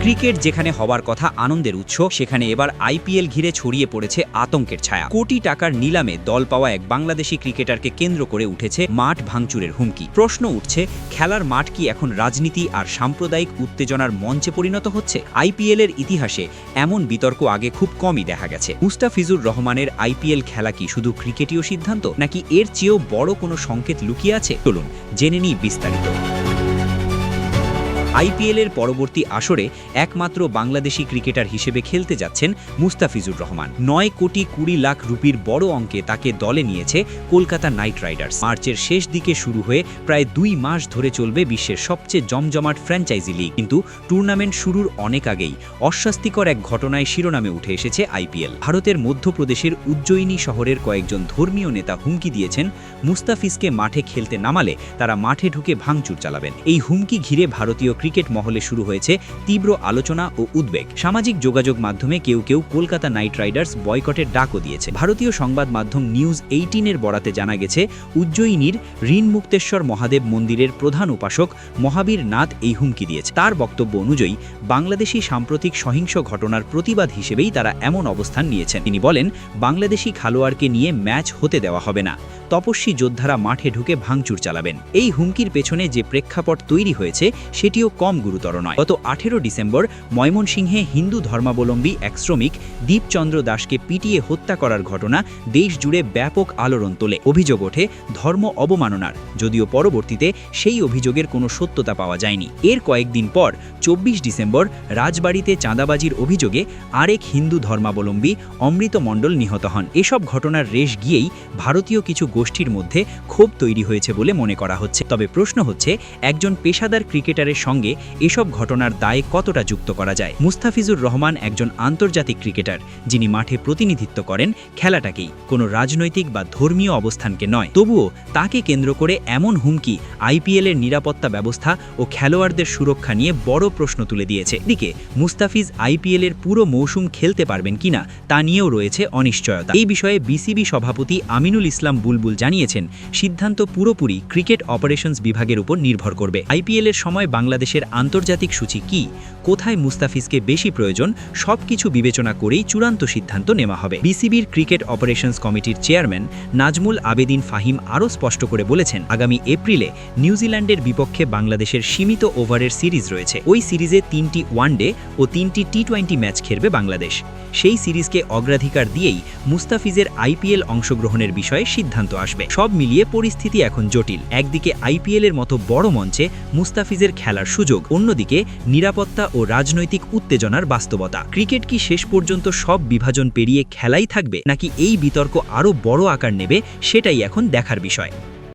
Cricket যেখানে হবার কথা আনন্দের উৎস, সেখানে এবার আইপিএল ঘিরে ছড়িয়ে পড়েছে আতঙ্কের ছায়া। কোটি টাকার নিলামে দল পাওয়া এক বাংলাদেশি ক্রিকেটারকে কেন্দ্র করে উঠেছে মাঠ ভাঙচুরের হুমকি। প্রশ্ন উঠছে, খেলার মাঠ কি এখন রাজনীতি আর সাম্প্রদায়িক উত্তেজনার মঞ্চে পরিণত হচ্ছে? আইপিএলের ইতিহাসে এমন বিতর্ক আগে খুব কমই দেখা গেছে। মুস্তাফিজুর রহমানের আইপিএল খেলা কি শুধু ক্রিকেটীয় সিদ্ধান্ত, নাকি এর চেয়েও বড় কোনো সংকেত লুকিয়ে আছে? চলুন জেনে নিই বিস্তারিত। আইপিএলের পরবর্তী আসরে একমাত্র বাংলাদেশি ক্রিকেটার হিসেবে খেলতে যাচ্ছেন মুস্তাফিজুর রহমান। 9 কোটি 20 লাখ রুপির বড় অঙ্কে তাকে দলে নিয়েছে কলকাতা নাইট রাইডার্স। মার্চের শেষ দিকে শুরু হয়ে প্রায় 2 মাস ধরে চলবে বিশ্বের সবচেয়ে জমজমাট ফ্র্যাঞ্চাইজি লিগ। কিন্তু টুর্নামেন্ট শুরুর অনেক আগেই অস্বাস্থ্যকর এক ঘটনায় শিরোনামে উঠে এসেছে আইপিএল। ভারতের মধ্যপ্রদেশের উজ্জয়িনী শহরের কয়েকজন ধর্মীয় নেতা হুমকি দিয়েছেন, মুস্তাফিজকে মাঠে খেলতে নামালে তারা মাঠে ঢুকে ভাঙচুর চালাবেন। এই হুমকি ঘিরে ভারতীয় ক্রিকেট মহলে শুরু হয়েছে তীব্র আলোচনা ও উদ্বেগ। সামাজিক যোগাযোগ মাধ্যমে কেউ কেউ কলকাতা নাইট রাইডার্স বয়কটের ডাকও দিয়েছে। ভারতীয় সংবাদ মাধ্যম নিউজ 18-এর বরাতে জানা গেছে, উজ্জয়িনীর ঋণ মুক্তেশ্বর মহাদেব মন্দিরের প্রধান উপাসক মহাবীর নাথ এই হুমকি দিয়েছে। তার বক্তব্য অনুযায়ী বাংলাদেশি সাম্প্রতিক সহিংস ঘটনার প্রতিবাদ হিসেবেই তারা এমন অবস্থান নিয়েছেন। তিনি বলেন, বাংলাদেশি খেলোয়াড়কে নিয়ে ম্যাচ হতে দেওয়া হবে না, তপস্বী যোদ্ধারা মাঠে ঢুকে ভাঙচুর চালাবেন। এই হুমকির পেছনে যে প্রেক্ষাপট তৈরি হয়েছে সেটিও কম গুরুতর নয়। গত 18 ডিসেম্বর ময়মনসিংহে হিন্দু ধর্মাবলম্বী এক শ্রমিক দীপচন্দ্র দাসকে পিটিয়ে হত্যা করার ঘটনা দেশ জুড়ে ব্যাপক আলোড়ন তোলে। অভিযোগ ওঠে ধর্ম অবমাননার, যদিও পরবর্তীতে সেই অভিযোগের কোনো সত্যতা পাওয়া যায়নি। এর কয়েকদিন পর 24 ডিসেম্বর রাজবাড়িতে চাঁদাবাজির অভিযোগে আরেক হিন্দু ধর্মাবলম্বী অমৃত মণ্ডল নিহত হন। এসব ঘটনার রেশ গিয়েই ভারতীয় কিছু গোষ্ঠীর মধ্যে ক্ষোভ তৈরি হয়েছে বলে মনে করা হচ্ছে। তবে প্রশ্ন হচ্ছে, একজন পেশাদার ক্রিকেটারের সঙ্গে এসব ঘটনার দায় কতটা যুক্ত করা যায়? মুস্তাফিজুর রহমান একজন আন্তর্জাতিক ক্রিকেটার, যিনি মাঠে প্রতিনিধিত্ব করেন খেলাটাকেই, কোনো রাজনৈতিক বা ধর্মীয় অবস্থানকে নয়। তবুও তাকে কেন্দ্র করে এমন হুমকি আইপিএলের নিরাপত্তা ব্যবস্থা ও খেলোয়াড়দের সুরক্ষা নিয়ে বড় প্রশ্ন তুলে দিয়েছে। এদিকে মুস্তাফিজ আইপিএলের পুরো মৌসুম খেলতে পারবেন কিনা তা নিয়েও রয়েছে অনিশ্চয়তা। এই বিষয়ে বিসিবি সভাপতি আমিনুল ইসলাম বুলবুল জানিয়েছেন, সিদ্ধান্ত পুরোপুরি ক্রিকেট অপারেশনস বিভাগের উপর নির্ভর করবে। আইপিএলের সময় বাংলাদেশের আন্তর্জাতিক সূচি কি, কোথায় মুস্তাফিজকে বেশি প্রয়োজন, সবকিছু বিবেচনা করেই চূড়ান্ত সিদ্ধান্ত নেওয়া হবে। বিসিবির ক্রিকেট অপারেশনস কমিটির চেয়ারম্যান নাজমুল আবেদিন ফাহিম আরও স্পষ্ট করে বলেছেন, আগামী এপ্রিলে নিউজিল্যান্ডের বিপক্ষে বাংলাদেশের সীমিত ওভারের সিরিজ রয়েছে। ওই সিরিজে 3টি ওয়ানডে ও 3টি টি20 ম্যাচ খেলবে বাংলাদেশ। সেই সিরিজকে অগ্রাধিকার দিয়েই মুস্তাফিজের আইপিএল অংশগ্রহণের বিষয়ে সিদ্ধান্ত আসবে। সব মিলিয়ে পরিস্থিতি এখন জটিল। একদিকে আইপিএলের মতো বড় মঞ্চে মুস্তাফিজের খেলার সুযোগ, অন্যদিকে নিরাপত্তা ও রাজনৈতিক উত্তেজনার বাস্তবতা। ক্রিকেট কি শেষ পর্যন্ত সব বিভাজন পেরিয়ে খেলাই থাকবে, নাকি এই বিতর্ক আরও বড় আকার নেবে, সেটাই এখন দেখার বিষয়।